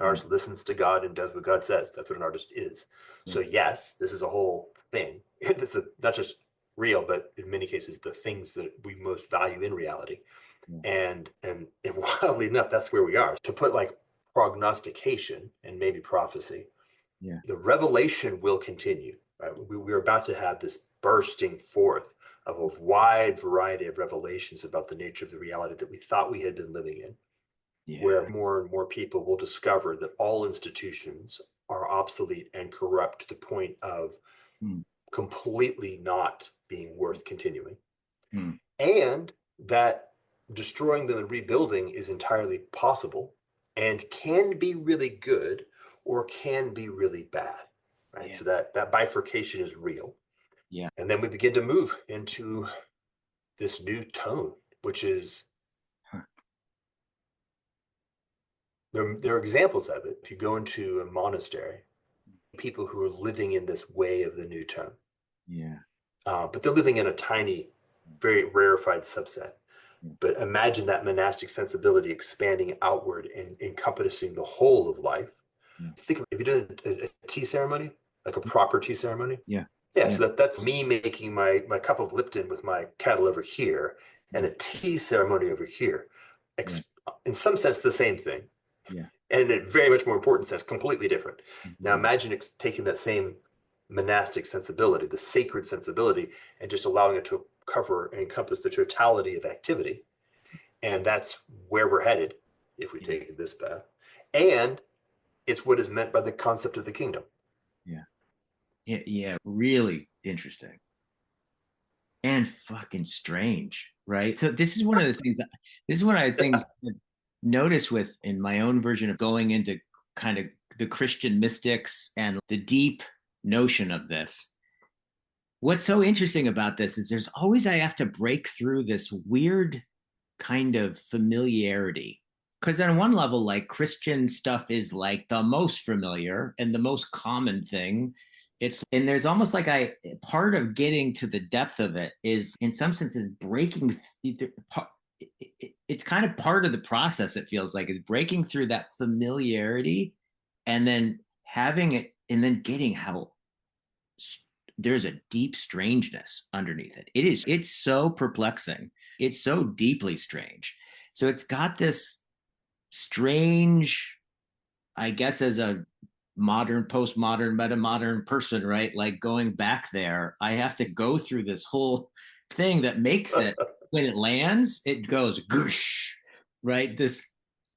An artist listens to God and does what God says. That's what an artist is. So yes, this is a whole thing. This is not just real, but in many cases, the things that we most value in reality. And wildly enough, that's where we are. To put like prognostication and maybe prophecy, the revelation will continue. Right? We're about to have this bursting forth of a wide variety of revelations about the nature of the reality that we thought we had been living in, where more and more people will discover that all institutions are obsolete and corrupt to the point of completely not being worth continuing. And that destroying them and rebuilding is entirely possible and can be really good or can be really bad, right? So that bifurcation is real. And then we begin to move into this new tone, which is, there are examples of it. If you go into a monastery, people who are living in this way of the new tone. But they're living in a tiny, very rarefied subset. But imagine that monastic sensibility expanding outward and encompassing the whole of life. Think of, have you done a tea ceremony, like a proper tea ceremony? So that's me making my cup of Lipton with my kettle over here and a tea ceremony over here. In some sense, the same thing. And in a very much more important sense, completely different. Now imagine taking that same monastic sensibility, the sacred sensibility, and just allowing it to cover and encompass the totality of activity. And that's where we're headed if we take this path. And it's what is meant by the concept of the kingdom. Really interesting and fucking strange, right? So this is one of the things I notice with in my own version of going into kind of the Christian mystics and the deep notion of this. What's so interesting about this is there's always, I have to break through this weird kind of familiarity. Because on one level, like Christian stuff is like the most familiar and the most common thing. And there's almost like part of getting to the depth of it is in some senses breaking. It's kind of part of the process. It feels like is breaking through that familiarity and then having it and then getting how there's a deep strangeness underneath it. It's so perplexing. It's so deeply strange. So it's got this strange, I guess, as a modern, postmodern, metamodern person, right? Like going back there, I have to go through this whole thing that makes it, when it lands, it goes goosh, right? This,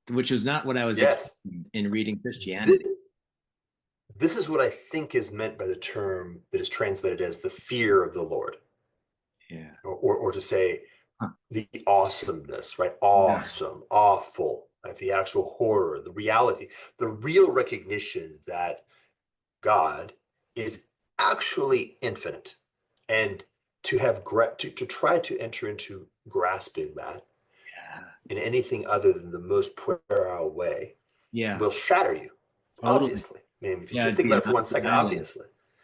which is not what I was expecting in reading Christianity. This is what I think is meant by the term that is translated as the fear of the Lord. Or to say the awesomeness, right? Awesome, awful, like the actual horror, the reality, the real recognition that God is actually infinite. And to have to try to enter into grasping that in anything other than the most puerile way will shatter you, obviously. I mean, if you just think about it for 1 second, obviously.